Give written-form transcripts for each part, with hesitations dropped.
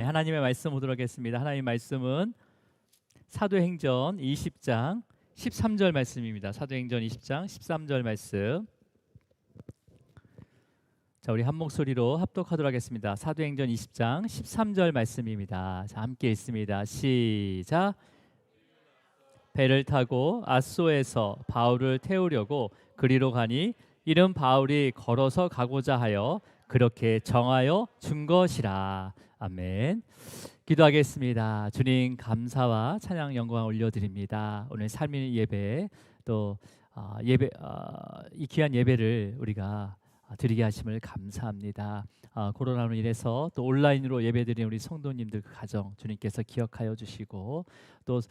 하나님의 말씀 보도록 하겠습니다. 하나님의 말씀은 사도행전 20장 13절 말씀입니다. 사도행전 20장 13절 말씀. 자, 우리 한 목소리로 합독하도록 하겠습니다. 사도행전 20장 13절 말씀입니다. 자, 함께 읽습니다. 시작. 배를 타고 앗소에서 바울을 태우려고 그리로 가니 이른 바울이 걸어서 가고자 하여 그렇게 정하여 준 것이라. 아멘. 기도하겠습니다. 주님, 감사와 찬양 영광 올려드립니다. 오늘 삶의 예배 또 이 귀한 예배를 우리가 드리게 하심을 감사합니다. 코로나로 인해서 또 온라인으로 예배드리는 우리 성도님들 그 가정 주님께서 기억하여 주시고 또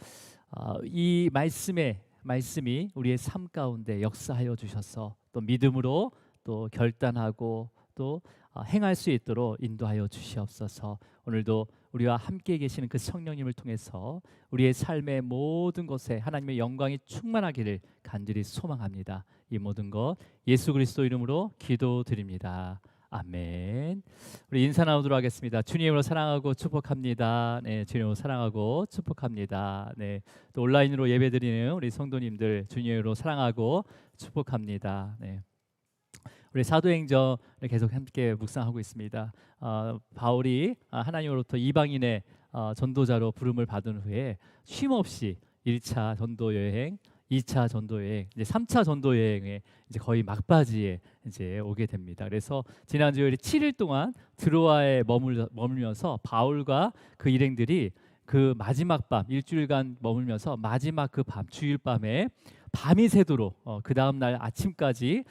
이 말씀이 우리의 삶 가운데 역사하여 주셔서 또 믿음으로 또 결단하고 또 행할 수 있도록 인도하여 주시옵소서. 오늘도 우리와 함께 계시는 그 성령님을 통해서 우리의 삶의 모든 것에 하나님의 영광이 충만하기를 간절히 소망합니다. 이 모든 것 예수 그리스도 이름으로 기도드립니다. 아멘. 우리 인사 나누도록 하겠습니다. 주님으로 사랑하고 축복합니다. 네, 주님으로 사랑하고 축복합니다. 네, 또 온라인으로 예배드리는 우리 성도님들 주님으로 사랑하고 축복합니다. 네. 우리 사도행전을 계속 함께 묵상하고 있습니다. 바울이 하나님으로부터 이방인의 전도자로 부름을 받은 후에 쉼없이 1차 전도 여행, 2차 전도 여행, 이제 3차 전도 여행에 이제 거의 막바지에 이제 오게 됩니다. 그래서 지난주에 7일 동안 드로아에 머물면서 바울과 그 일행들이 그 마지막 밤 일주일간 머물면서 마지막 그 밤 주일 밤에 밤이 새도록 그 다음 날 아침까지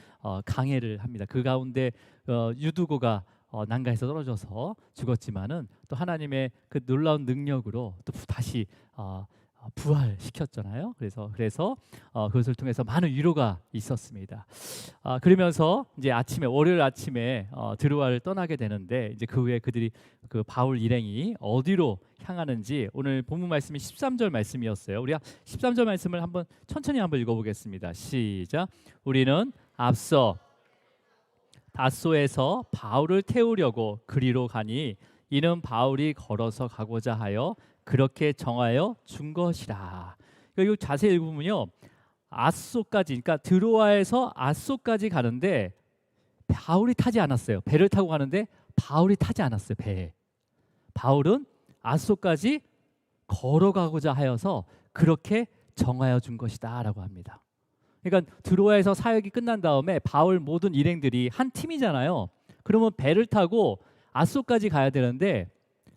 강해를 합니다. 그 가운데 유두고가 난가에서 떨어져서 죽었지만은 또 하나님의 그 놀라운 능력으로 또 다시 부활시켰잖아요. 그래서 그것을 통해서 많은 위로가 있었습니다. 그러면서 이제 월요일 아침에 드로아를 떠나게 되는데 이제 그 후에 그들이 그 바울 일행이 어디로 향하는지 오늘 본문 말씀이 13절 말씀이었어요. 우리가 13절 말씀을 천천히 한번 읽어보겠습니다. 시작. 우리는 앞서 닷소에서 바울을 태우려고 그리로 가니 이는 바울이 걸어서 가고자 하여 그렇게 정하여 준 것이라. 이거 자세히 읽으면요, 앗소까지, 그러니까 드로아에서 앗소까지 가는데 바울이 타지 않았어요. 배를 타고 가는데 바울이 타지 않았어요. 배에. 바울은 앗소까지 걸어가고자 하여서 그렇게 정하여 준 것이다라고 합니다. 그러니까 드로아에서 사역이 끝난 다음에 바울 모든 일행들이 한 팀이잖아요. 그러면 배를 타고 앗소까지 가야 되는데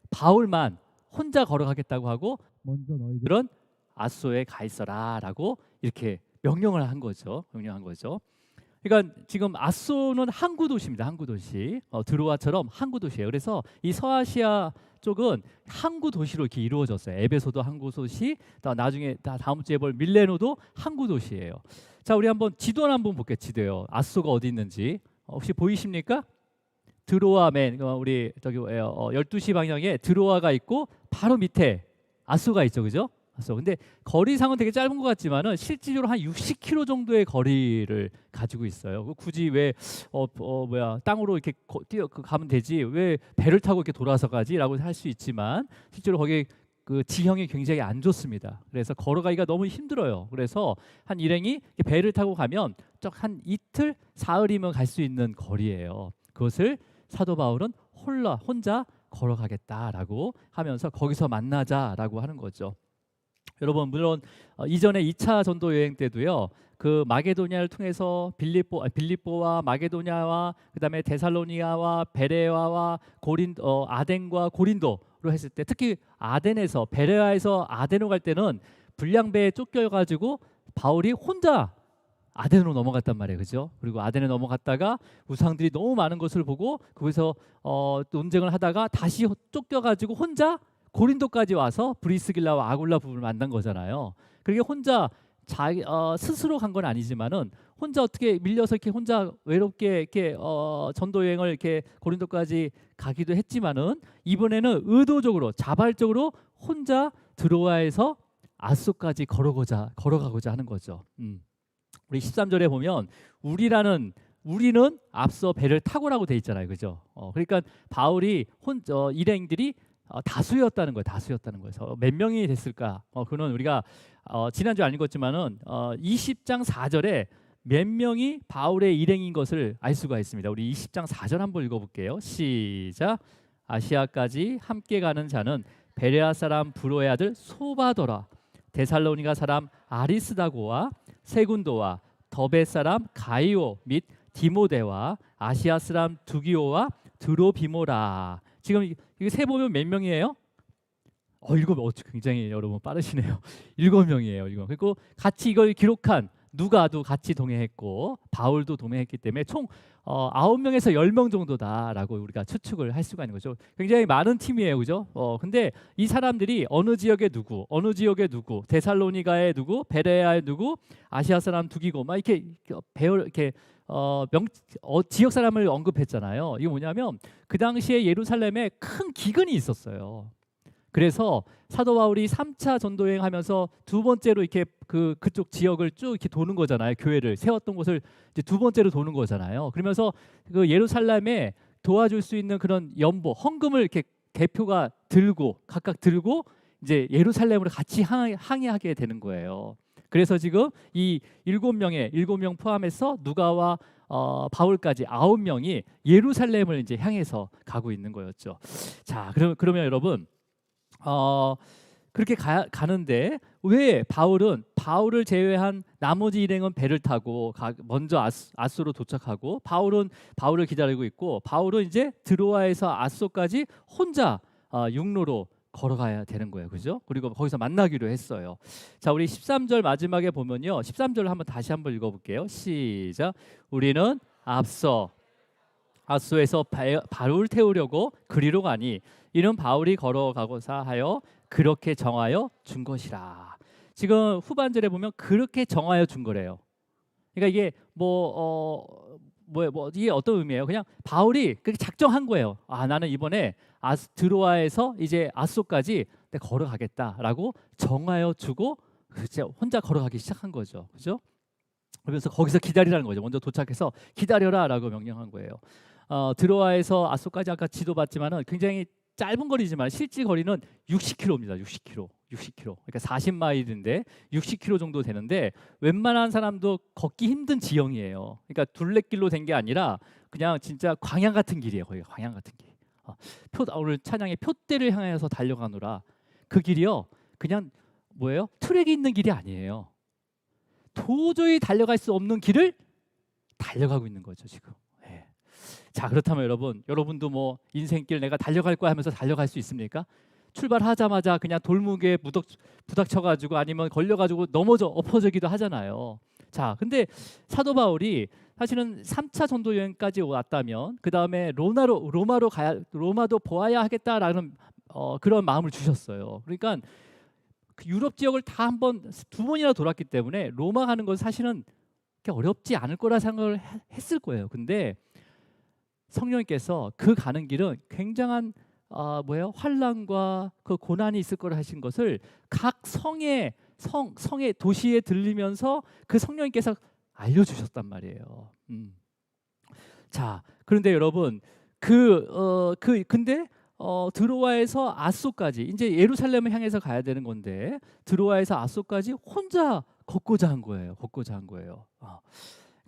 바울만 혼자 걸어가겠다고 하고 먼저 너희들은 앗소에 가 있어라라고 이렇게 명령을 한 거죠. 그러니까 지금 앗소는 항구 도시입니다. 항구 도시. 드로아처럼 항구 도시예요. 그래서 이 서아시아 쪽은 항구 도시로 이렇게 이루어졌어요. 에베소도 항구 도시, 나중에 다음 주에 볼 밀레노도 항구 도시예요. 자, 우리 한번 지도를 한번 볼게요. 지도요. 앗소가 어디 있는지 혹시 보이십니까? 드로아맨, 우리 저기 12시 방향에 드로아가 있고 바로 밑에 앗소가 있죠, 그죠? 앗소. 근데 거리상은 되게 짧은 것 같지만은 실질적으로 한 60km 정도의 거리를 가지고 있어요. 굳이 왜 땅으로 이렇게 가면 되지? 왜 배를 타고 이렇게 돌아서 가지?라고 할 수 있지만 실제로 거기 그 지형이 굉장히 안 좋습니다. 그래서 걸어가기가 너무 힘들어요. 그래서 한 일행이 배를 타고 가면 한 이틀, 사흘이면 갈 수 있는 거리예요. 그것을 사도 바울은 혼자 걸어가겠다라고 하면서 거기서 만나자라고 하는 거죠. 여러분, 물론 이전에 2차 전도 여행 때도요, 그 마게도냐를 통해서 빌립보와 마게도냐와 그다음에 데살로니가와 베레아와 아덴과 고린도로 했을 때, 특히 베레아에서 아덴으로 갈 때는 불량배에 쫓겨가지고 바울이 혼자 아덴으로 넘어갔단 말이에요, 그죠? 그리고 아덴에 넘어갔다가 우상들이 너무 많은 것을 보고 거기서 논쟁을 하다가 다시 쫓겨가지고 혼자 고린도까지 와서 브리스길라와 아굴라 부부를 만난 거잖아요. 그게 혼자 스스로 간 건 아니지만은 혼자 어떻게 밀려서 이렇게 혼자 외롭게 이렇게 전도 여행을 이렇게 고린도까지 가기도 했지만은 이번에는 의도적으로 자발적으로 혼자 드로아에서 앗소까지 걸어가고자 하는 거죠. 우리 13절에 보면 우리는 앞서 배를 타고라고 돼 있잖아요, 그죠? 그러니까 바울이 일행들이 다수였다는 거예요. 다수였다는 거예요. 그래서 몇 명이 됐을까? 그거는 우리가 지난주 안 읽었지만은 20장 4절에 몇 명이 바울의 일행인 것을 알 수가 있습니다. 우리 20장 4절 한번 읽어볼게요. 시작. 아시아까지 함께 가는 자는 베레아 사람 브로의 아들 소바더라, 데살로니가 사람 아리스다고와 세군도와 더베 사람 가이오 및 디모데와 아시아 사람 두기오와 드로비모라. 지금 이거 세 보면 몇 명이에요? 일곱. 굉장히 여러분 빠르시네요. 7명이에요. 일곱. 그리고 같이 이걸 기록한 누가도 같이 동행했고 바울도 동행했기 때문에 총 9명에서 10명 정도다라고 우리가 추측을 할 수가 있는 거죠. 굉장히 많은 팀이에요, 그죠? 근데 이 사람들이 어느 지역에 누구, 어느 지역에 누구, 데살로니가에 누구, 베레아에 누구, 아시아 사람 두기고 막 이렇게 이렇게 지역 사람을 언급했잖아요. 이게 뭐냐면 그 당시에 예루살렘에 큰 기근이 있었어요. 그래서 사도 바울이 3차 전도 여행하면서 두 번째로 이렇게 그쪽 지역을 쭉 이렇게 도는 거잖아요. 교회를 세웠던 곳을 이제 두 번째로 도는 거잖아요. 그러면서 그 예루살렘에 도와줄 수 있는 그런 연보, 헌금을 이렇게 대표가 들고 각각 들고 이제 예루살렘으로 같이 항해하게 되는 거예요. 그래서 지금 이 7명 포함해서 누가와 바울까지 9명이 예루살렘을 이제 향해서 가고 있는 거였죠. 자, 그러면 여러분 그렇게 가는데 왜 바울을 제외한 나머지 일행은 배를 타고 먼저 아소로 도착하고 바울을 기다리고 있고 바울은 이제 드로아에서 아소까지 혼자 육로로 걸어가야 되는 거예요. 그죠? 그리고 거기서 만나기로 했어요. 자, 우리 13절 마지막에 보면요. 13절 다시 한번 읽어볼게요. 시작. 우리는 앞서 아소에서 바울 태우려고 그리로 가니 이는 바울이 걸어가고자 하여 그렇게 정하여 준 것이라. 지금 후반절에 보면 그렇게 정하여 준 거래요. 그러니까 이게 이게 어떤 의미예요? 그냥 바울이 그렇게 작정한 거예요. 나는 이번에 드로아에서 이제 아소까지 내가 걸어가겠다라고 정하여 주고 혼자 걸어가기 시작한 거죠. 그죠? 그래서 거기서 기다리라는 거죠. 먼저 도착해서 기다려라라고 명령한 거예요. 드로아에서 아소까지 아까 지도 봤지만은 굉장히 짧은 거리지만 실제 거리는 60km입니다. 60km. 그러니까 40마일인데 60km 정도 되는데 웬만한 사람도 걷기 힘든 지형이에요. 그러니까 둘레길로 된 게 아니라 그냥 진짜 광야 같은 길이에요. 거기 광야 같은 길. 오늘 찬양의 표대를 향해서 달려가노라. 그 길이요. 그냥 뭐예요? 트랙이 있는 길이 아니에요. 도저히 달려갈 수 없는 길을 달려가고 있는 거죠, 지금. 자, 그렇다면 여러분도 뭐 인생길 내가 달려갈 거야 하면서 달려갈 수 있습니까? 출발하자마자 그냥 돌무게에 부닥쳐가지고 아니면 걸려가지고 엎어지기도 하잖아요. 자, 근데 사도 바울이 사실은 3차 전도 여행까지 왔다면 그 다음에 로마도 보아야 하겠다라는 그런 마음을 주셨어요. 그러니까 그 유럽 지역을 다 두 번이나 돌았기 때문에 로마 가는 건 사실은 어렵지 않을 거라 생각을 했을 거예요. 근데 성령님께서 그 가는 길은 굉장한 환난과 그 고난이 있을 거라 하신 것을 각 성의 도시에 들리면서 그 성령님께서 알려주셨단 말이에요. 자, 그런데 여러분 근데 드로아에서 아소까지 이제 예루살렘을 향해서 가야 되는 건데 드로아에서 아소까지 혼자 걷고자 한 거예요.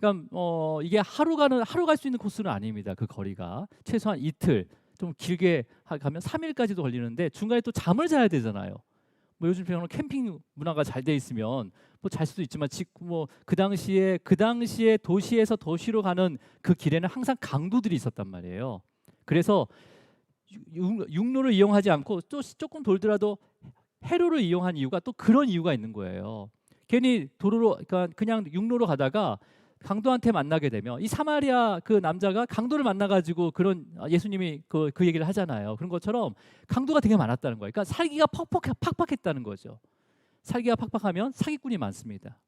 그러니까 이게 하루 갈 수 있는 코스는 아닙니다. 그 거리가 최소한 이틀, 좀 길게 가면 3일까지도 걸리는데 중간에 또 잠을 자야 되잖아요. 뭐 요즘처럼 캠핑 문화가 잘 돼 있으면 뭐 잘 수도 있지만 그 당시에 도시에서 도시로 가는 그 길에는 항상 강도들이 있었단 말이에요. 그래서 육로를 이용하지 않고 또 조금 돌더라도 해로를 이용한 이유가 또 그런 이유가 있는 거예요. 괜히 그러니까 그냥 육로로 가다가 강도한테 만나게 되면 이 사마리아 그 남자가 강도를 만나가지고 그런 예수님이 그 얘기를 하잖아요. 그런 것처럼 강도가 되게 많았다는 거예요. 그러니까 살기가 팍팍했다는 거죠. 살기가 팍팍하면 사기꾼이 많습니다.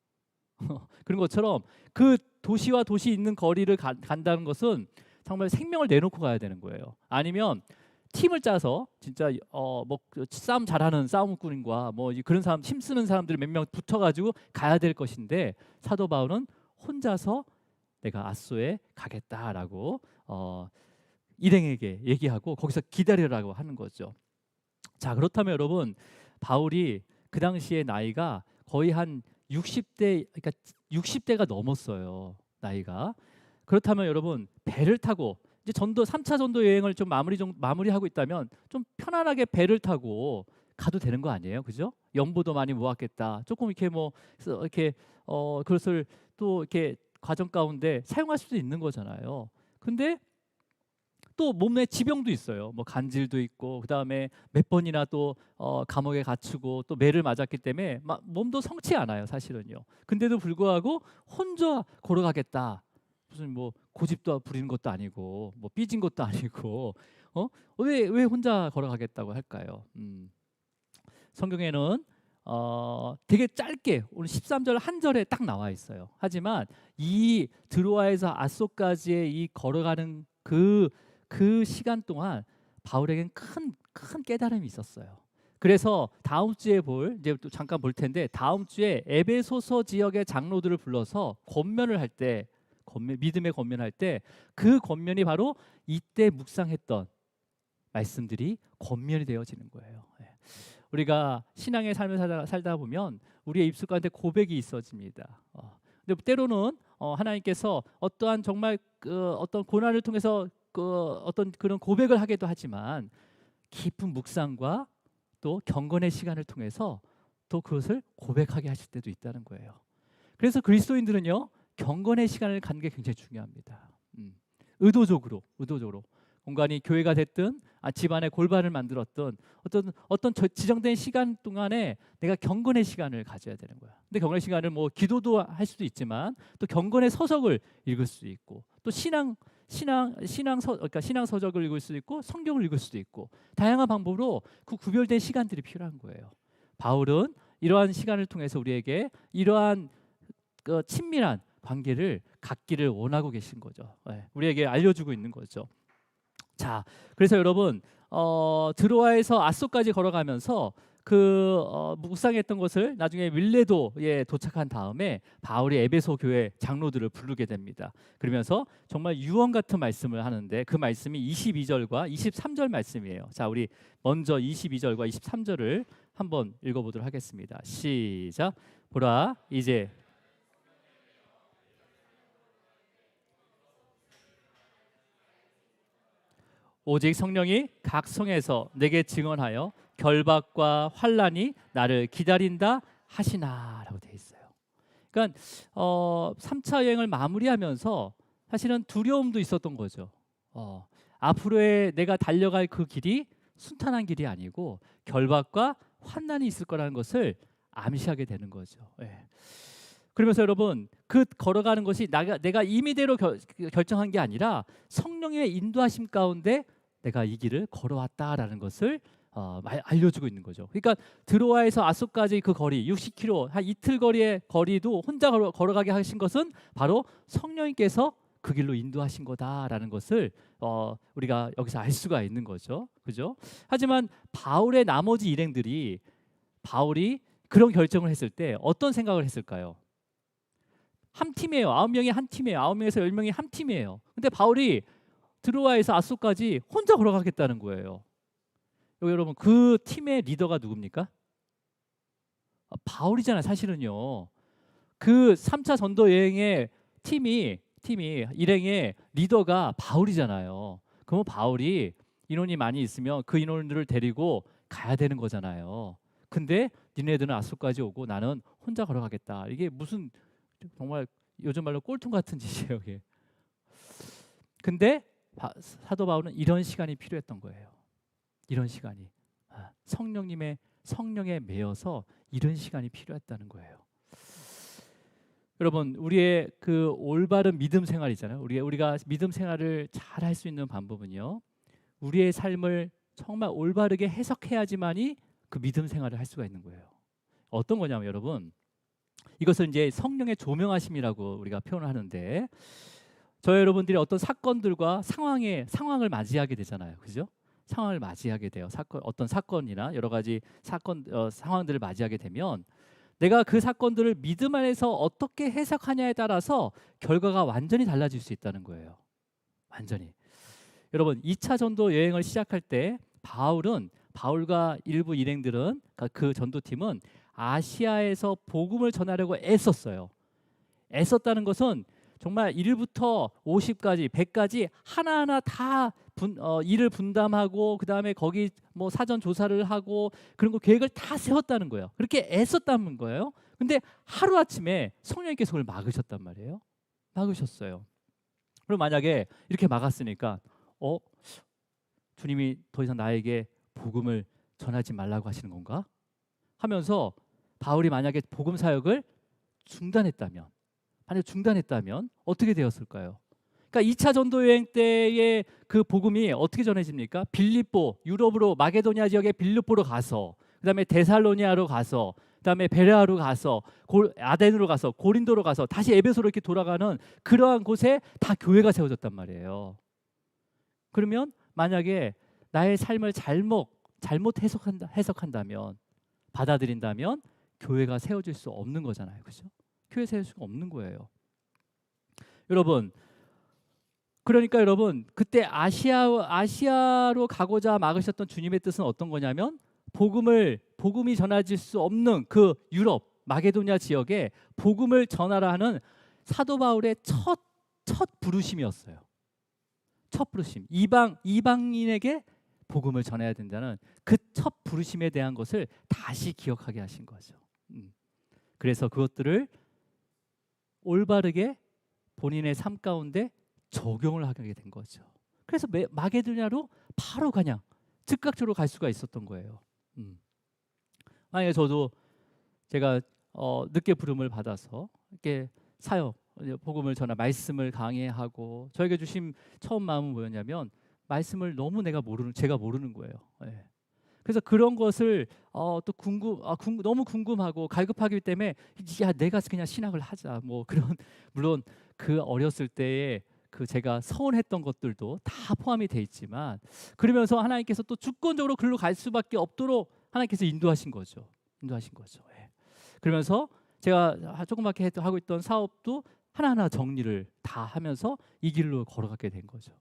그런 것처럼 그 도시와 도시 있는 거리를 간다는 것은 정말 생명을 내놓고 가야 되는 거예요. 아니면 팀을 짜서 진짜 싸움 잘하는 싸움꾼과 그런 사람 힘쓰는 사람들 몇 명 붙어가지고 가야 될 것인데 사도 바울은 혼자서 내가 아소에 가겠다라고 일행에게 얘기하고 거기서 기다리라고 하는 거죠. 자, 그렇다면 여러분, 바울이 그 당시에 나이가 거의 한 60대, 그러니까 60대가 넘었어요. 나이가. 그렇다면 여러분, 배를 타고 이제 전도 3차 전도 여행을 좀 마무리하고 있다면 좀 편안하게 배를 타고 가도 되는 거 아니에요? 그죠? 연보도 많이 모았겠다. 조금 이렇게 뭐 이렇게 그것을 또 이렇게 과정 가운데 사용할 수도 있는 거잖아요. 근데 또 몸에 지병도 있어요. 뭐 간질도 있고 그다음에 몇 번이나 또 감옥에 갇히고 또 매를 맞았기 때문에 막 몸도 성치 않아요, 사실은요. 근데도 불구하고 혼자 걸어가겠다. 무슨 뭐 고집도 부리는 것도 아니고 뭐 삐진 것도 아니고 왜 혼자 걸어가겠다고 할까요? 성경에는 되게 짧게 오늘 13절 한 절에 딱 나와 있어요. 하지만 이 드로아에서 아소까지의 이 걸어가는 그 시간 동안 바울에겐 큰 깨달음이 있었어요. 그래서 다음 주에 이제 또 잠깐 볼 텐데 다음 주에 에베소서 지역의 장로들을 불러서 권면을 할 때 믿음의 권면할 때 그 권면이 바로 이때 묵상했던 말씀들이 권면이 되어지는 거예요. 우리가 신앙의 삶을 살다 보면 우리의 입술 가운데 고백이 있어집니다. 근데 때로는 하나님께서 어떠한 정말 어떤 고난을 통해서 어떤 그런 고백을 하기도 하지만 깊은 묵상과 또 경건의 시간을 통해서 또 그것을 고백하게 하실 때도 있다는 거예요. 그래서 그리스도인들은요 경건의 시간을 갖는 게 굉장히 중요합니다. 의도적으로 공간이 교회가 됐든 집안에 골반을 만들었든 어떤 지정된 시간 동안에 내가 경건의 시간을 가져야 되는 거야. 근데 경건의 시간을 뭐 기도도 할 수도 있지만 또 경건의 서적을 읽을 수도 있고 또 그러니까 신앙 서적을 읽을 수도 있고 성경을 읽을 수도 있고 다양한 방법으로 그 구별된 시간들이 필요한 거예요. 바울은 이러한 시간을 통해서 우리에게 이러한 그 친밀한 관계를 갖기를 원하고 계신 거죠. 우리에게 알려주고 있는 거죠. 자, 그래서 여러분 드로아에서 아소까지 걸어가면서 묵상했던 것을 나중에 밀레도에 도착한 다음에 바울이 에베소 교회 장로들을 부르게 됩니다. 그러면서 정말 유언 같은 말씀을 하는데 그 말씀이 22절과 23절 말씀이에요. 자, 우리 먼저 22절과 23절을 한번 읽어보도록 하겠습니다. 시작. 보라, 이제 오직 성령이 각 성에서 내게 증언하여 결박과 환난이 나를 기다린다 하시나라고 되어 있어요. 그러니까 3차 여행을 마무리하면서 사실은 두려움도 있었던 거죠. 앞으로의 내가 달려갈 그 길이 순탄한 길이 아니고 결박과 환난이 있을 거라는 것을 암시하게 되는 거죠. 그러면서 여러분 그 걸어가는 것이 내가 임의대로 결정한 게 아니라 성령의 인도하심 가운데 내가 이 길을 걸어왔다라는 것을 알려주고 있는 거죠. 그러니까 드로아에서 아소까지 그 거리 60km 한 이틀 거리의 거리도 혼자 걸어가게 하신 것은 바로 성령님께서 그 길로 인도하신 거다라는 것을 우리가 여기서 알 수가 있는 거죠. 그죠? 하지만 바울의 나머지 일행들이 바울이 그런 결정을 했을 때 어떤 생각을 했을까요? 한 팀이에요. 9명이 한 팀이에요. 9명에서 10명이 한 팀이에요. 근데 바울이 드로아에서 아소까지 혼자 걸어가겠다는 거예요. 여러분 그 팀의 리더가 누굽니까? 바울이잖아요. 사실은요. 그 3차 전도 여행의 팀이 일행의 리더가 바울이잖아요. 그럼 바울이 인원이 많이 있으면 그 인원들을 데리고 가야 되는 거잖아요. 근데 니네들은 아소까지 오고 나는 혼자 걸어가겠다. 이게 무슨 정말 요즘 말로 꼴통 같은 짓이에요. 이게. 근데 사도 바울은 이런 시간이 필요했던 거예요. 이런 시간이 성령에 매여서 이런 시간이 필요했다는 거예요. 여러분 우리의 그 올바른 믿음 생활이잖아요. 우리가 믿음 생활을 잘 할 수 있는 방법은요. 우리의 삶을 정말 올바르게 해석해야지만이 그 믿음 생활을 할 수가 있는 거예요. 어떤 거냐면 여러분 이것을 이제 성령의 조명하심이라고 우리가 표현을 하는데 저희 여러분들이 어떤 사건들과 상황을 맞이하게 되잖아요. 그죠? 상황을 맞이하게 돼요. 어떤 사건이나 여러 가지 상황들을 맞이하게 되면 내가 그 사건들을 믿음 안에서 어떻게 해석하냐에 따라서 결과가 완전히 달라질 수 있다는 거예요. 완전히. 여러분 2차 전도 여행을 시작할 때 바울은 바울과 일부 일행들은 그 전도팀은 아시아에서 복음을 전하려고 애썼어요. 애썼다는 것은 정말 1부터 50까지 100까지 하나하나 다 일을 분담하고 그다음에 거기 뭐 사전 조사를 하고 그런 거 계획을 다 세웠다는 거예요. 그렇게 애썼다는 거예요. 근데 하루아침에 성령님께서 그걸 막으셨단 말이에요. 막으셨어요. 그럼 만약에 이렇게 막았으니까 주님이 더 이상 나에게 복음을 전하지 말라고 하시는 건가? 하면서 바울이 만약에 복음 사역을 중단했다면 어떻게 되었을까요? 그러니까 2차 전도 여행 때의 그 복음이 어떻게 전해집니까? 빌립보, 유럽으로 마게도니아 지역의 빌립보로 가서 그다음에 데살로니아로 가서 그다음에 베레아로 가서 아덴으로 가서 고린도로 가서 다시 에베소로 이렇게 돌아가는 그러한 곳에 다 교회가 세워졌단 말이에요. 그러면 만약에 나의 삶을 잘못 해석한다면 받아들인다면 교회가 세워질 수 없는 거잖아요. 그렇죠? 교회 세울 수가 없는 거예요. 그러니까 여러분 그때 아시아로 가고자 막으셨던 주님의 뜻은 어떤 거냐면 복음이 전해질 수 없는 그 유럽 마게도니아 지역에 복음을 전하라 하는 사도 바울의 첫 부르심이었어요. 첫 부르심. 이방인에게 복음을 전해야 된다는 그 첫 부르심에 대한 것을 다시 기억하게 하신 거죠. 그래서 그것들을 올바르게 본인의 삶 가운데 적용을 하게 된 거죠. 그래서 마게도냐로 바로 그냥 즉각적으로 갈 수가 있었던 거예요. 만약에 제가 늦게 부름을 받아서 이렇게 사역, 복음을 전하, 말씀을 강해하고 저에게 주신 처음 마음은 뭐였냐면 말씀을 너무 제가 모르는 거예요. 예. 그래서 그런 것을 또 너무 궁금하고 갈급하기 때문에 내가 그냥 신학을 하자 뭐 그런 물론 그 어렸을 때에 그 제가 서운했던 것들도 다 포함이 돼 있지만 그러면서 하나님께서 또 주권적으로 글로 갈 수밖에 없도록 하나님께서 인도하신 거죠. 예. 그러면서 제가 조그맣게 하고 있던 사업도 하나하나 정리를 다 하면서 이 길로 걸어가게 된 거죠.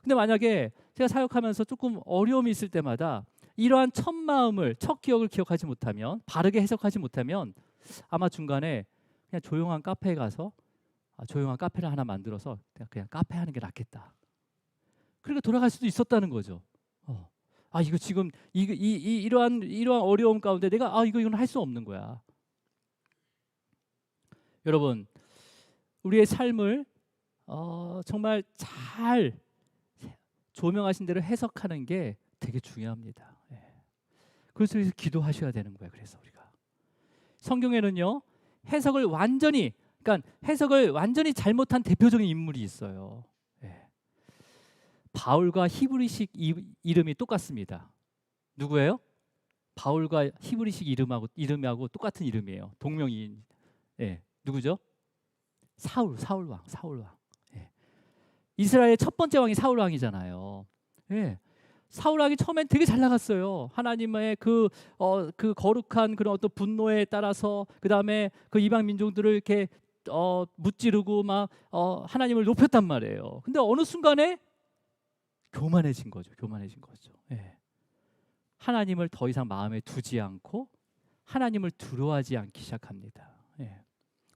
근데 만약에 제가 사역하면서 조금 어려움이 있을 때마다 이러한 첫 기억을 기억하지 못하면 바르게 해석하지 못하면 아마 중간에 그냥 조용한 카페에 가서 조용한 카페를 하나 만들어서 그냥 카페 하는 게 낫겠다. 그러니까 돌아갈 수도 있었다는 거죠. 이거 지금 이러한 어려움 가운데 내가 이건 할 수 없는 거야. 여러분 우리의 삶을 정말 잘 조명하신 대로 해석하는 게 되게 중요합니다. 예. 그래서 기도하셔야 되는 거예요. 그래서 우리가 성경에는요 해석을 완전히 잘못한 대표적인 인물이 있어요. 예. 바울과 히브리식 이름이 똑같습니다. 누구예요? 바울과 히브리식 이름하고 똑같은 이름이에요. 동명이인. 예. 누구죠? 사울 왕. 예. 이스라엘의 첫 번째 왕이 사울 왕이잖아요. 예. 사울 왕이 처음엔 되게 잘 나갔어요. 하나님의 그 거룩한 그런 어떤 분노에 따라서 그 다음에 그 이방 민족들을 이렇게 무찌르고 막 하나님을 높였단 말이에요. 근데 어느 순간에 교만해진 거죠. 예. 하나님을 더 이상 마음에 두지 않고 하나님을 두려워하지 않기 시작합니다. 예.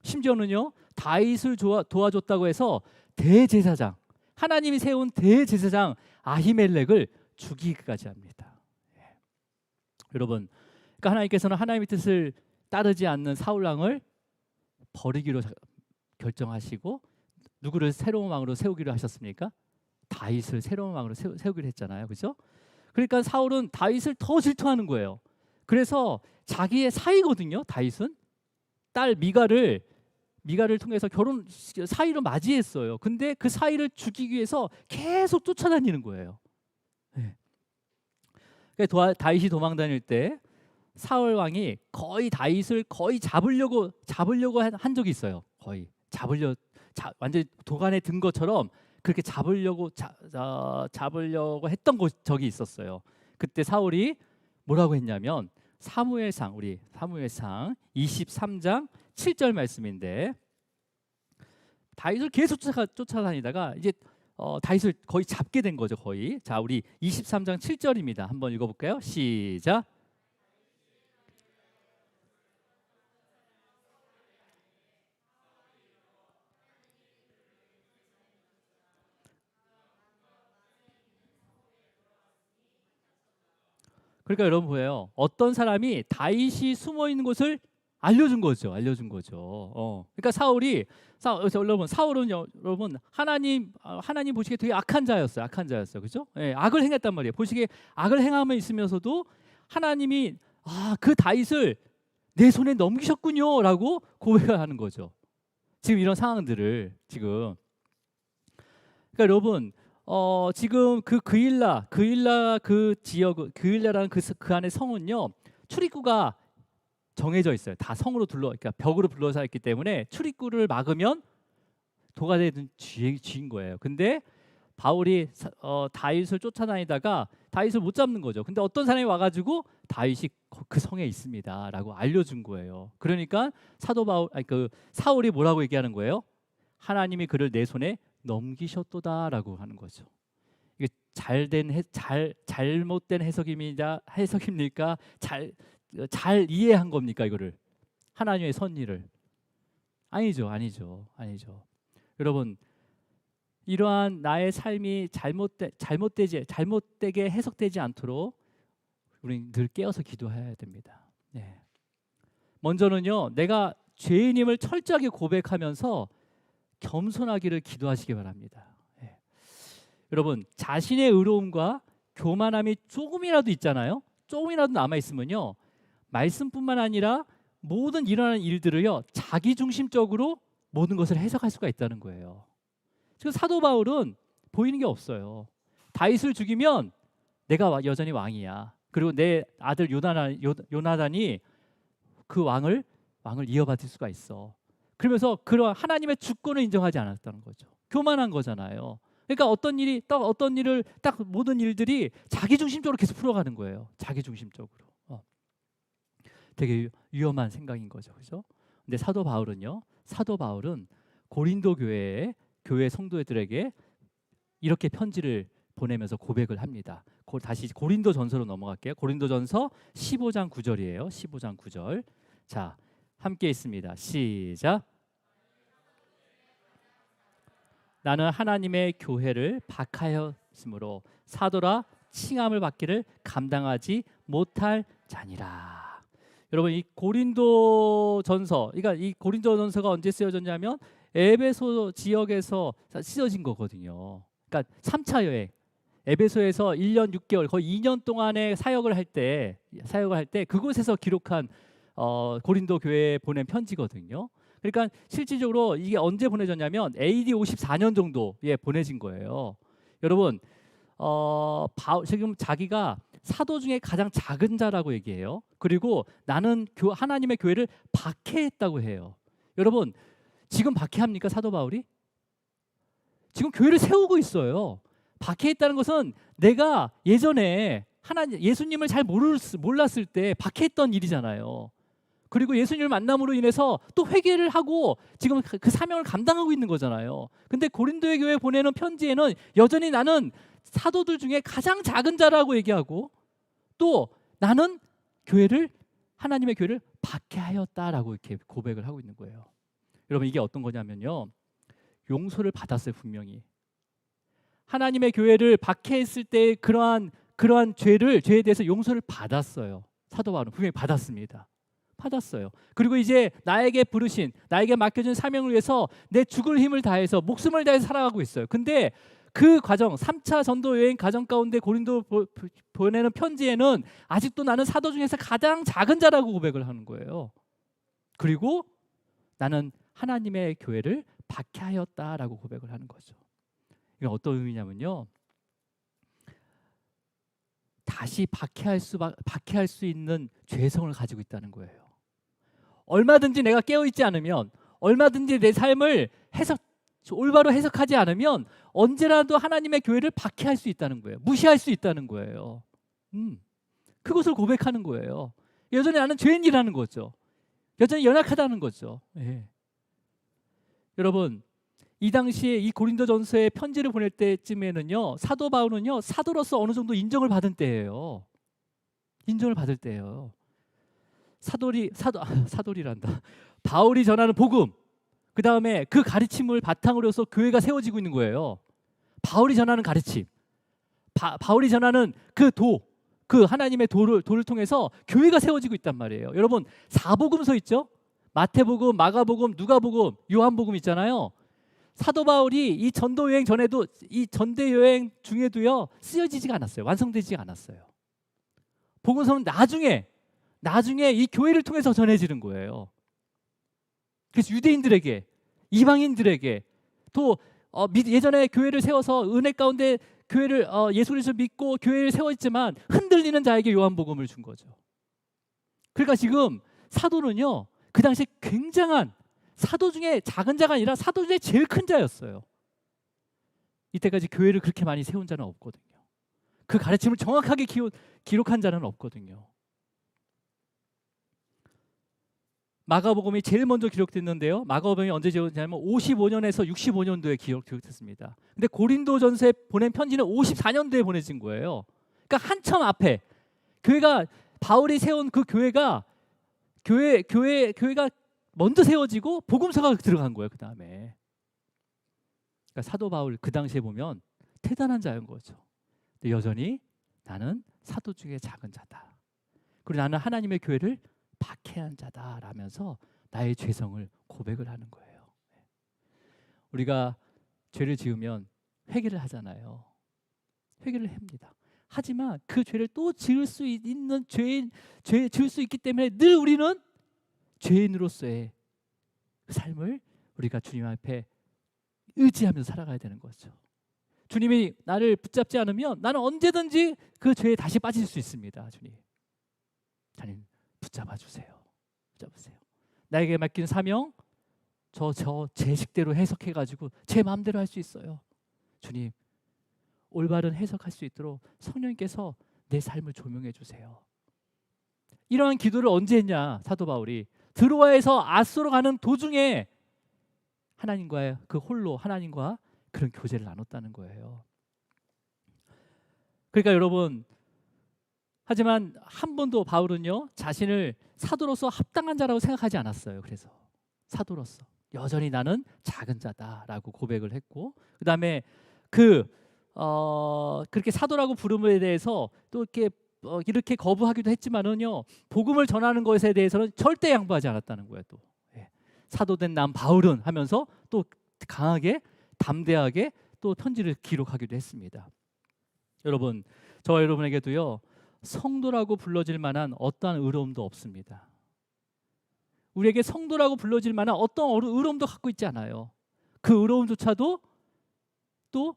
심지어는요 다윗을 도와줬다고 해서 대제사장 하나님이 세운 대제사장 아히멜렉을 죽이기까지 합니다. 예. 여러분 그러니까 하나님께서는 하나님의 뜻을 따르지 않는 사울 왕을 버리기로 결정하시고 누구를 새로운 왕으로 세우기로 하셨습니까? 다윗을 새로운 왕으로 세우기로 했잖아요. 그렇죠? 그러니까 사울은 다윗을 더 질투하는 거예요. 그래서 자기의 사위거든요. 다윗은 딸 미가를 통해서 결혼 사위로 맞이했어요. 근데 그 사위를 죽이기 위해서 계속 쫓아다니는 거예요. 네. 그러니까 다윗이 도망 다닐 때 사울 왕이 거의 다윗을 잡으려고 한 적이 있어요. 거의 완전히 도간에 든 것처럼 그렇게 잡으려고 했던 적이 있었어요. 그때 사울이 뭐라고 했냐면 사무엘상 23장 7절 말씀인데 다윗을 계속 쫓아다니다가 이제 다윗을 거의 잡게 된 거죠, 거의. 자, 우리 23장 7절입니다. 한번 읽어볼까요? 시작. 그러니까 여러분 보여요. 어떤 사람이 다윗이 숨어 있는 곳을 알려준 거죠. 알려준 거죠. 그러니까 여러분 사울은 여러분 하나님 보시기에 되게 악한 자였어요. 악한 자였어요. 그죠? 예, 악을 행했단 말이에요. 보시기에 악을 행함에 있으면서도 하나님이 그 다윗을 내 손에 넘기셨군요라고 고백을 하는 거죠. 지금 이런 상황들을 지금. 그러니까 여러분 지금 그일라 그 지역 그일라라는 그 안에 성은요 출입구가 정해져 있어요. 다 성으로 그러니까 벽으로 둘러싸여 있기 때문에 출입구를 막으면 도가 되는 쥐인 거예요. 근데 바울이 다윗을 쫓아다니다가 다윗을 못 잡는 거죠. 근데 어떤 사람이 와가지고 다윗이 그 성에 있습니다라고 알려준 거예요. 그러니까 사울이 뭐라고 얘기하는 거예요? 하나님이 그를 내 손에 넘기셨도다라고 하는 거죠. 이게 잘못된 해석입니까? 잘 이해한 겁니까 이거를? 하나님의 섭리를? 아니죠. 여러분 이러한 나의 삶이 잘못되게 해석되지 않도록 우리는 늘 깨어서 기도해야 됩니다. 네. 먼저는요 내가 죄인임을 철저하게 고백하면서 겸손하기를 기도하시기 바랍니다. 네. 여러분 자신의 의로움과 교만함이 조금이라도 있잖아요. 조금이라도 남아 있으면요 말씀뿐만 아니라 모든 일어나는 일들을요 자기중심적으로 모든 것을 해석할 수가 있다는 거예요. 지금 사도 바울은 보이는 게 없어요. 다윗을 죽이면 내가 여전히 왕이야. 그리고 내 아들 요나단이 그 왕을 이어받을 수가 있어. 그러면서 그런 하나님의 주권을 인정하지 않았다는 거죠. 교만한 거잖아요. 그러니까 어떤 일을 모든 일들이 자기중심적으로 계속 풀어가는 거예요. 자기중심적으로. 되게 위험한 생각인 거죠, 그죠? 근데 사도 바울은 고린도 교회 성도들에게 이렇게 편지를 보내면서 고백을 합니다. 다시 고린도전서로 넘어갈게요. 고린도전서 15장 9절이에요. 15장 9절. 자, 함께 있습니다. 시작. 나는 하나님의 교회를 박하였으므로 사도라 칭함을 받기를 감당하지 못할 자니라. 여러분 이 고린도전서, 그러니까 이 고린도전서가 언제 쓰여졌냐면 에베소 지역에서 쓰여진 거거든요. 그러니까 3차 여행, 에베소에서 1년 6개월, 거의 2년 동안의 사역을 할 때 그곳에서 기록한 고린도 교회에 보낸 편지거든요. 그러니까 실질적으로 이게 언제 보내졌냐면 AD 54년 정도에 보내진 거예요. 여러분 지금 자기가 사도 중에 가장 작은 자라고 얘기해요. 그리고 나는 하나님의 교회를 박해했다고 해요. 여러분 지금 박해합니까 사도 바울이? 지금 교회를 세우고 있어요. 박해했다는 것은 내가 예전에 예수님을 잘 몰랐을 때 박해했던 일이잖아요. 그리고 예수님을 만남으로 인해서 또 회개를 하고 지금 그 사명을 감당하고 있는 거잖아요. 근데 고린도의 교회에 보내는 편지에는 여전히 나는 사도들 중에 가장 작은 자라고 얘기하고 또 나는 하나님의 교회를 박해하였다라고 이렇게 고백을 하고 있는 거예요. 여러분 이게 어떤 거냐면요. 용서를 받았어요. 분명히. 하나님의 교회를 박해했을 때 그러한 죄에 대해서 용서를 받았어요. 사도 바울은 분명히 받았습니다. 그리고 이제 나에게 맡겨준 사명을 위해서 내 죽을 힘을 다해서 목숨을 다해서 살아가고 있어요. 근데 그 과정 3차 전도 여행 과정 가운데 고린도 보내는 편지에는 아직도 나는 사도 중에서 가장 작은 자라고 고백을 하는 거예요. 그리고 나는 하나님의 교회를 박해하였다라고 고백을 하는 거죠. 이게 어떤 의미냐면요. 다시 박해할 수 있는 죄성을 가지고 있다는 거예요. 얼마든지 내가 깨어있지 않으면, 얼마든지 내 삶을 올바로 해석하지 않으면 언제라도 하나님의 교회를 박해할 수 있다는 거예요. 무시할 수 있다는 거예요. 그것을 고백하는 거예요. 여전히 나는 죄인이라는 거죠. 여전히 연약하다는 거죠. 예. 여러분 이 당시에 이 고린도전서에 편지를 보낼 때쯤에는요, 사도 바울은요 사도로서 어느 정도 인정을 받은 때예요. 인정을 받을 때예요. 사도리란다. 바울이 전하는 복음, 그 다음에 그 가르침을 바탕으로 해서 교회가 세워지고 있는 거예요. 바울이 전하는 가르침, 바울이 전하는 그 하나님의 도를 통해서 교회가 세워지고 있단 말이에요. 여러분, 사복음서 있죠? 마태복음, 마가복음, 누가복음, 요한복음 있잖아요. 사도 바울이 이 전도 여행 전에도, 이 전대 여행 중에도요 쓰여지지가 않았어요. 완성되지가 않았어요. 복음서는 나중에 이 교회를 통해서 전해지는 거예요. 그래서 유대인들에게, 이방인들에게, 또 예전에 교회를 세워서 은혜 가운데 교회를 예수 그리스도를 믿고 교회를 세웠지만 흔들리는 자에게 요한복음을 준 거죠. 그러니까 지금 사도는요, 그 당시 굉장한, 사도 중에 작은 자가 아니라 사도 중에 제일 큰 자였어요. 이때까지 교회를 그렇게 많이 세운 자는 없거든요. 그 가르침을 정확하게 기록한 자는 없거든요. 마가복음이 제일 먼저 기록됐는데요. 마가복음이 언제 기록됐냐면 55년에서 65년도에 기록됐습니다. 근데 고린도전서에 보낸 편지는 54년도에 보내진 거예요. 그러니까 한참 앞에 교회가, 바울이 세운 그 교회가 먼저 세워지고 복음서가 들어간 거예요. 그 다음에. 그러니까 사도 바울 그 당시에 보면 대단한 자인 거죠. 근데 여전히 나는 사도 중에 작은 자다. 그리고 나는 하나님의 교회를 박해한 자다라면서 나의 죄성을 고백을 하는 거예요. 우리가 죄를 지으면 회개를 하잖아요. 회개를 합니다. 하지만 그 죄를 또 지을 수 있는 죄 지을 수 있기 때문에 늘 우리는 죄인으로서의 그 삶을 우리가 주님 앞에 의지하면서 살아가야 되는 거죠. 주님이 나를 붙잡지 않으면 나는 언제든지 그 죄에 다시 빠질 수 있습니다. 주님 붙잡아 주세요. 붙잡으세요. 나에게 맡긴 사명, 제 식대로 해석해 가지고 제 마음대로 할 수 있어요. 주님, 올바른 해석할 수 있도록 성령님께서 내 삶을 조명해 주세요. 이러한 기도를 언제 했냐? 사도 바울이 드로아에서 아소로 가는 도중에 하나님과의 그 홀로 하나님과 그런 교제를 나눴다는 거예요. 그러니까 여러분, 하지만 한 번도 바울은요 자신을 사도로서 합당한 자라고 생각하지 않았어요. 그래서 사도로서 여전히 나는 작은 자다라고 고백을 했고, 그 다음에 그렇게 사도라고 부름에 대해서 또 이렇게 거부하기도 했지만은요, 복음을 전하는 것에 대해서는 절대 양보하지 않았다는 거예요. 또 사도된 남 바울은 하면서 또 강하게 담대하게 또 편지를 기록하기도 했습니다. 여러분, 저와 여러분에게도요 성도라고 불러질 만한 어떠한 의로움도 없습니다. 우리에게 성도라고 불러질 만한 어떤 의로움도 갖고 있지 않아요. 그 의로움조차도 또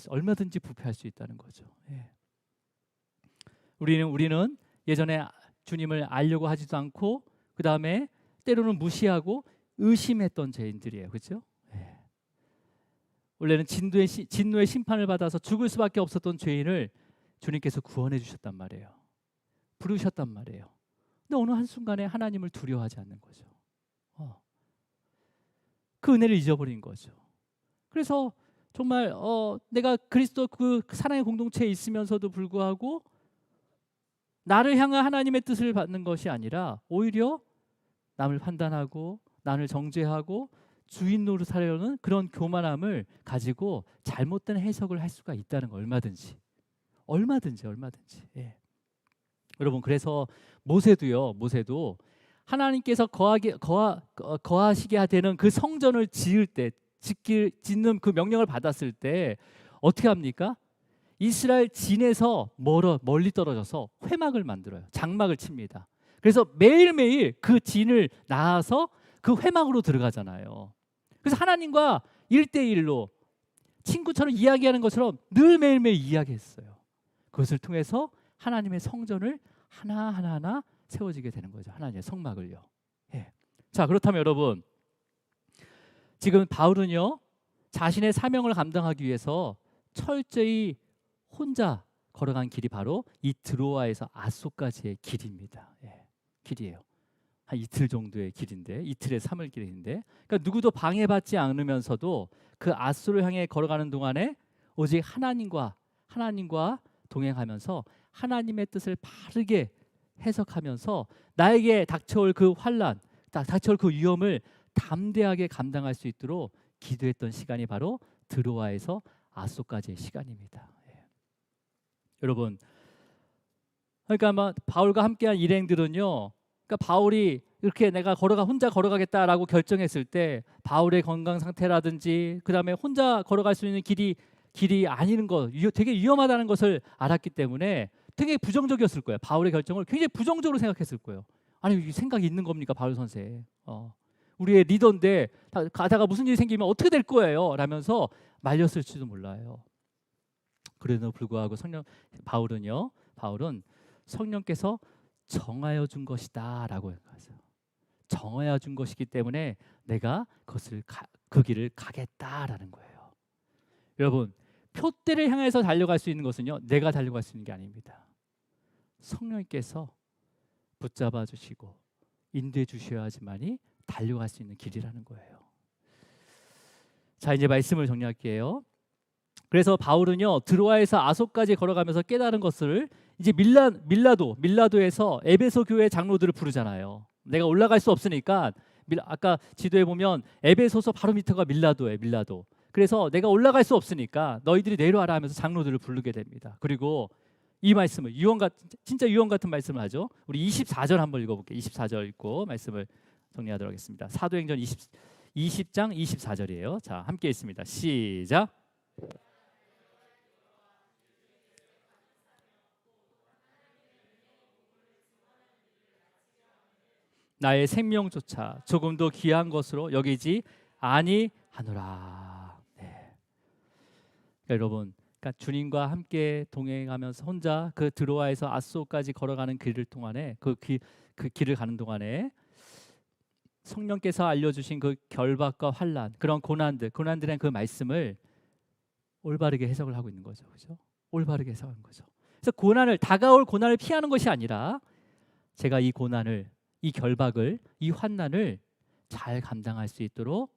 얼마든지 부패할 수 있다는 거죠. 우리는 예전에 주님을 알려고 하지도 않고, 그 다음에 때로는 무시하고 의심했던 죄인들이에요. 그렇죠? 원래는 진노의 심판을 받아서 죽을 수밖에 없었던 죄인을 주님께서 구원해 주셨단 말이에요. 부르셨단 말이에요. 근데 어느 한순간에 하나님을 두려워하지 않는 거죠. 그 은혜를 잊어버린 거죠. 그래서 정말 내가 그리스도 그 사랑의 공동체에 있으면서도 불구하고 나를 향한 하나님의 뜻을 받는 것이 아니라 오히려 남을 판단하고 남을 정죄하고 주인 노릇하려는 그런 교만함을 가지고 잘못된 해석을 할 수가 있다는 거, 얼마든지. 여러분, 그래서 모세도 하나님께서 거하시게 되는 그 성전을 짓는 그 명령을 받았을 때 어떻게 합니까? 이스라엘 진에서 멀리 떨어져서 회막을 만들어요. 장막을 칩니다. 그래서 매일매일 그 진을 나와서 그 회막으로 들어가잖아요. 그래서 하나님과 1대1로 친구처럼 이야기하는 것처럼 늘 매일매일 이야기했어요. 그것을 통해서 하나님의 성전을 하나하나 세워지게 되는 거죠. 하나님의 성막을요. 자, 그렇다면 여러분, 지금 바울은요 자신의 사명을 감당하기 위해서 철저히 혼자 걸어간 길이 바로 이 드로아에서 아소까지의 길입니다. 길이에요. 한 이틀 정도의 길인데, 이틀에 3일 길인데, 그러니까 누구도 방해받지 않으면서도 그 앗소를 향해 걸어가는 동안에 오직 하나님과 동행하면서 하나님의 뜻을 바르게 해석하면서 나에게 닥쳐올 그 환난, 닥쳐올 그 위험을 담대하게 감당할 수 있도록 기도했던 시간이 바로 드로아에서 앗소까지의 시간입니다. 예. 여러분, 그러니까 아마 바울과 함께한 일행들은요, 그러니까 바울이 이렇게 내가 혼자 걸어가겠다라고 결정했을 때 바울의 건강 상태라든지 그다음에 혼자 걸어갈 수 있는 길이 아닌 거, 되게 위험하다는 것을 알았기 때문에 되게 부정적이었을 거예요. 바울의 결정을 굉장히 부정적으로 생각했을 거예요. 아니, 생각이 있는 겁니까, 바울 선생? 우리의 리더인데 가다가 무슨 일이 생기면 어떻게 될 거예요? 라면서 말렸을지도 몰라요. 그래도 불구하고 바울은 성령께서 정하여 준 것이다라고 했어요. 정하여 준 것이기 때문에 내가 그 길을 가겠다라는 거예요. 여러분, 표대를 향해서 달려갈 수 있는 것은요, 내가 달려갈 수 있는 게 아닙니다. 성령께서 붙잡아 주시고 인도해 주셔야지만이 달려갈 수 있는 길이라는 거예요. 자, 이제 말씀을 정리할게요. 그래서 바울은요, 드로아에서 아소까지 걸어가면서 깨달은 것을 이제 밀라도에서 에베소 교회 장로들을 부르잖아요. 내가 올라갈 수 없으니까 아까 지도에 보면 에베소서 바로 밑에가 밀라도예요. 밀라도. 그래서 내가 올라갈 수 없으니까 너희들이 내려와라 하면서 장로들을 부르게 됩니다. 그리고 이 말씀을 진짜 유언 같은 말씀을 하죠. 우리 24절 한번 읽어볼게요. 24절 읽고 말씀을 정리하도록 하겠습니다. 사도행전 20장 24절이에요. 자, 함께 읽습니다. 시작. 나의 생명조차 조금도 귀한 것으로 여기지 아니하노라. 네. 그러니까 여러분, 그러니까 주님과 함께 동행하면서 혼자 그 드로아에서 앗소까지 걸어가는 길을 동안에 그 길을 가는 동안에 성령께서 알려주신 그 결박과 환난, 그런 고난들의 그 말씀을 올바르게 해석을 하고 있는 거죠, 그렇죠? 올바르게 해석하는 거죠. 그래서 다가올 고난을 피하는 것이 아니라 제가 이 고난을, 이 결박을, 이 환난을 잘 감당할 수 있도록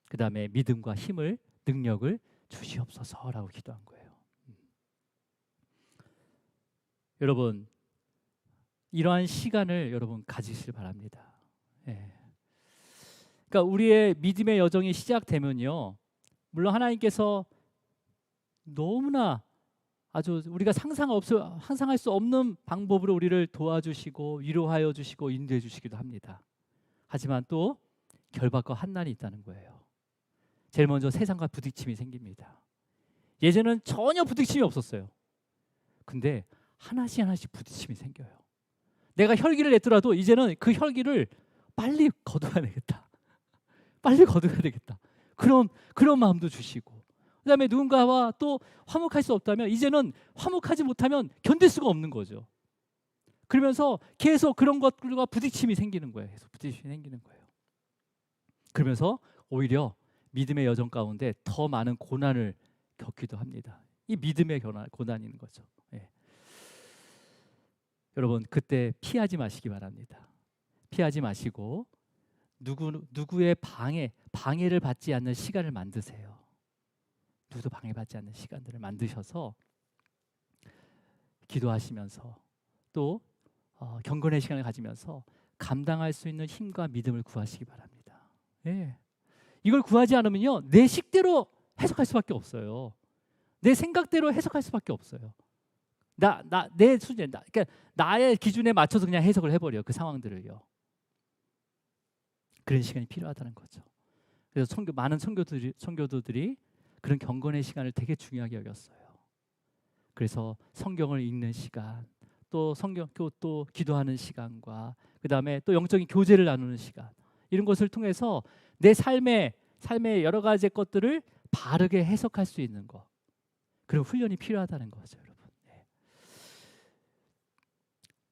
그 다음에 믿음과 힘을, 능력을 주시옵소서라고 기도한 거예요. 여러분, 이러한 시간을 여러분 가지시길 바랍니다. 예. 그러니까 우리의 믿음의 여정이 시작되면요, 물론 하나님께서 너무나 아주 우리가 상상할 수 없는 방법으로 우리를 도와주시고 위로하여 주시고 인도해 주시기도 합니다. 하지만 또 결박과 환난이 있다는 거예요. 제일 먼저 세상과 부딪힘이 생깁니다. 예전에는 전혀 부딪힘이 없었어요. 근데 하나씩 부딪힘이 생겨요. 내가 혈기를 냈더라도 이제는 그 혈기를 빨리 거둬야 되겠다. 빨리 거둬야 되겠다. 그런 마음도 주시고, 그다음에 누군가와 또 화목할 수 없다면 이제는 화목하지 못하면 견딜 수가 없는 거죠. 그러면서 계속 그런 것들과 부딪힘이 생기는 거예요. 계속 부딪힘이 생기는 거예요. 그러면서 오히려 믿음의 여정 가운데 더 많은 고난을 겪기도 합니다. 이 믿음의 고난인 거죠. 예. 여러분, 그때 피하지 마시기 바랍니다. 피하지 마시고 누구의 방해를 받지 않는 시간을 만드세요. 누구도 방해받지 않는 시간들을 만드셔서 기도하시면서 또 경건의 시간을 가지면서 감당할 수 있는 힘과 믿음을 구하시기 바랍니다. 예. 이걸 구하지 않으면요, 내 식대로 해석할 수밖에 없어요. 내 생각대로 해석할 수밖에 없어요. 내 수준, 그러니까 나의 기준에 맞춰서 그냥 해석을 해버려요. 그 상황들을요. 그런 시간이 필요하다는 거죠. 그래서 많은 선교도들이 그런 경건의 시간을 되게 중요하게 여겼어요. 그래서 성경을 읽는 시간, 또 또 기도하는 시간과 그 다음에 또 영적인 교제를 나누는 시간, 이런 것을 통해서 내 삶의 여러 가지 것들을 바르게 해석할 수 있는 것, 그런 훈련이 필요하다는 거죠, 여러분. 네.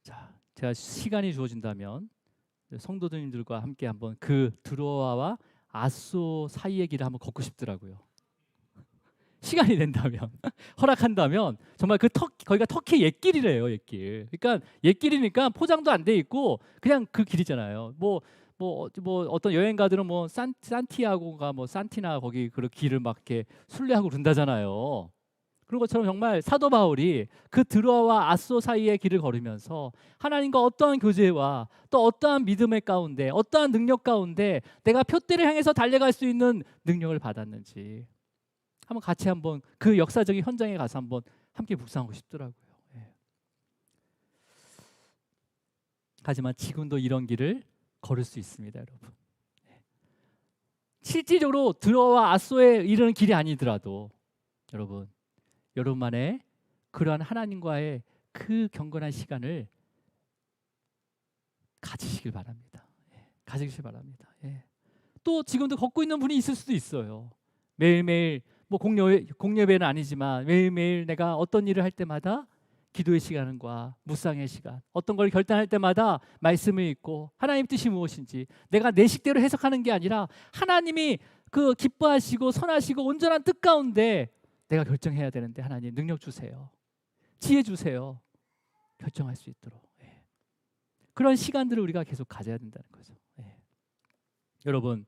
자, 제가 시간이 주어진다면 성도님들과 함께 한번 그 드로아와 앗소 사이의 길을 한번 걷고 싶더라고요. 시간이 된다면 허락한다면 정말 거기가 터키 옛길이래요. 옛길. 그러니까 옛길이니까 포장도 안 돼 있고 그냥 그 길이잖아요. 뭐 어떤 여행가들은 뭐 산티아고가 뭐 산티나 거기 그 길을 막 이렇게 순례하고 그런다잖아요. 그런 것처럼 정말 사도 바울이 그 드로아와 아소 사이의 길을 걸으면서 하나님과 어떠한 교제와 또 어떠한 믿음의 가운데 어떠한 능력 가운데 내가 표대를 향해서 달려갈 수 있는 능력을 받았는지 한번 같이 한번 그 역사적인 현장에 가서 한번 함께 묵상하고 싶더라고요. 예. 하지만 지금도 이런 길을 걸을 수 있습니다, 여러분. 예. 실질적으로 드로아와 아소에 이르는 길이 아니더라도 여러분만의 그러한 하나님과의 그 경건한 시간을 가지시길 바랍니다. 예. 가지시길 바랍니다. 예. 또 지금도 걷고 있는 분이 있을 수도 있어요. 매일매일 뭐 공예배는 아니지만 매일매일 내가 어떤 일을 할 때마다 기도의 시간과 묵상의 시간, 어떤 걸 결단할 때마다 말씀을 읽고 하나님 뜻이 무엇인지 내가 내 식대로 해석하는 게 아니라 하나님이 그 기뻐하시고 선하시고 온전한 뜻 가운데 내가 결정해야 되는데 하나님 능력 주세요. 지혜 주세요. 결정할 수 있도록. 예. 그런 시간들을 우리가 계속 가져야 된다는 거죠. 예. 여러분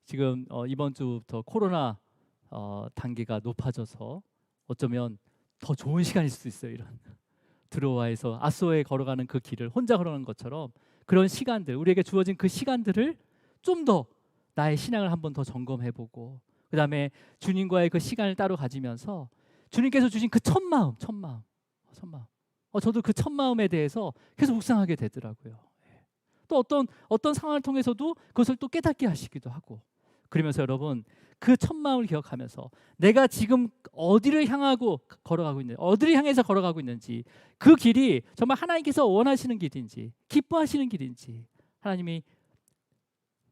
지금 이번 주부터 코로나 단계가 높아져서 어쩌면 더 좋은 시간일 수도 있어요. 이런 드로아에서 아소에 걸어가는 그 길을 혼자 걸어가는 것처럼 그런 시간들, 우리에게 주어진 그 시간들을 좀 더 나의 신앙을 한번 더 점검해보고 그 다음에 주님과의 그 시간을 따로 가지면서 주님께서 주신 그 첫 마음 저도 그 첫 마음에 대해서 계속 묵상하게 되더라고요. 또 어떤 상황을 통해서도 그것을 또 깨닫게 하시기도 하고 그러면서 여러분 그 첫 마음을 기억하면서 내가 지금 어디를 향하고 걸어가고 있는지, 어디를 향해서 걸어가고 있는지, 그 길이 정말 하나님께서 원하시는 길인지, 기뻐하시는 길인지, 하나님이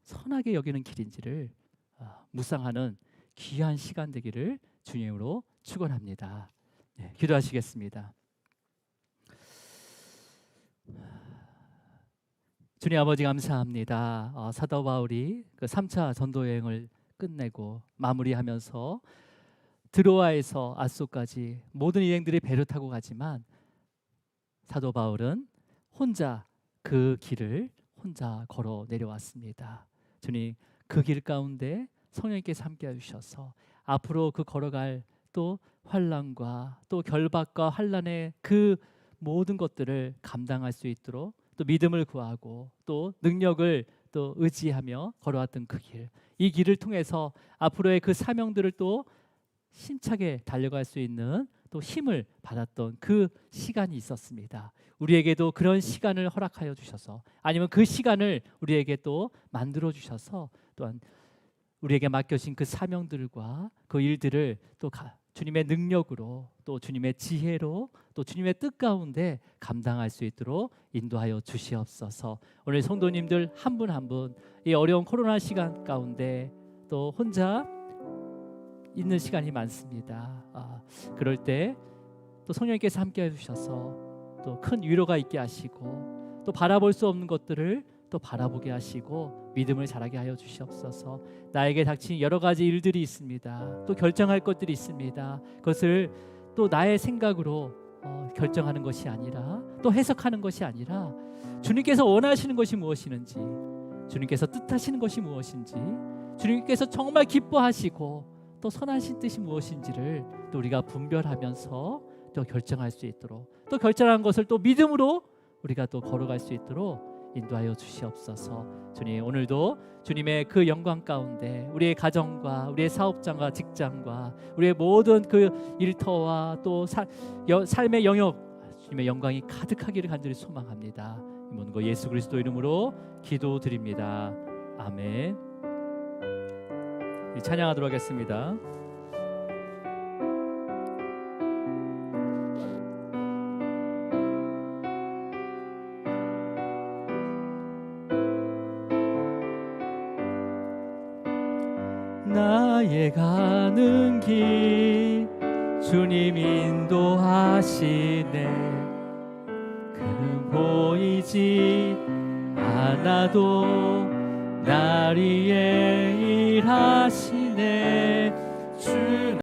선하게 여기는 길인지를 묵상하는 귀한 시간 되기를 주님으로 축원합니다. 네, 기도하시겠습니다. 주님 아버지 감사합니다. 사도 바울이 그 3차 전도 여행을 끝내고 마무리하면서 드로아에서 아소까지 모든 일행들이 배를 타고 가지만 사도 바울은 혼자 그 길을 혼자 걸어 내려왔습니다. 주님 그 길 가운데 성령님께서 함께 해주셔서 앞으로 그 걸어갈 또 환난과 또 결박과 환난의 그 모든 것들을 감당할 수 있도록 또 믿음을 구하고 또 능력을 또 의지하며 걸어왔던 그 길, 이 길을 통해서 앞으로의 그 사명들을 또 힘차게 달려갈 수 있는 또 힘을 받았던 그 시간이 있었습니다. 우리에게도 그런 시간을 허락하여 주셔서 아니면 그 시간을 우리에게 또 만들어 주셔서 또한 우리에게 맡겨진 그 사명들과 그 일들을 또 주님의 능력으로 또 주님의 지혜로 또 주님의 뜻 가운데 감당할 수 있도록 인도하여 주시옵소서. 오늘 성도님들 한 분 한 분 이 어려운 코로나 시간 가운데 또 혼자 있는 시간이 많습니다. 그럴 때 또 성령님께서 함께 해주셔서 또 큰 위로가 있게 하시고 또 바라볼 수 없는 것들을 또 바라보게 하시고 믿음을 자라게 하여 주시옵소서. 나에게 닥친 여러 가지 일들이 있습니다. 또 결정할 것들이 있습니다. 그것을 또 나의 생각으로 결정하는 것이 아니라 또 해석하는 것이 아니라 주님께서 원하시는 것이 무엇이는지, 주님께서 뜻하시는 것이 무엇인지, 주님께서 정말 기뻐하시고 또 선하신 뜻이 무엇인지를 또 우리가 분별하면서 또 결정할 수 있도록, 또 결정한 것을 또 믿음으로 우리가 또 걸어갈 수 있도록 인도하여 주시옵소서. 주님 오늘도 주님의 그 영광 가운데 우리의 가정과 우리의 사업장과 직장과 우리의 모든 그 일터와 또 삶의 영역 주님의 영광이 가득하기를 간절히 소망합니다. 이 모든 거 예수 그리스도 이름으로 기도드립니다. 아멘. 찬양하도록 하겠습니다. 나의 가는 길 주님 인도하시네. 그는 보이지 않아도 날 위해 일하시네. 주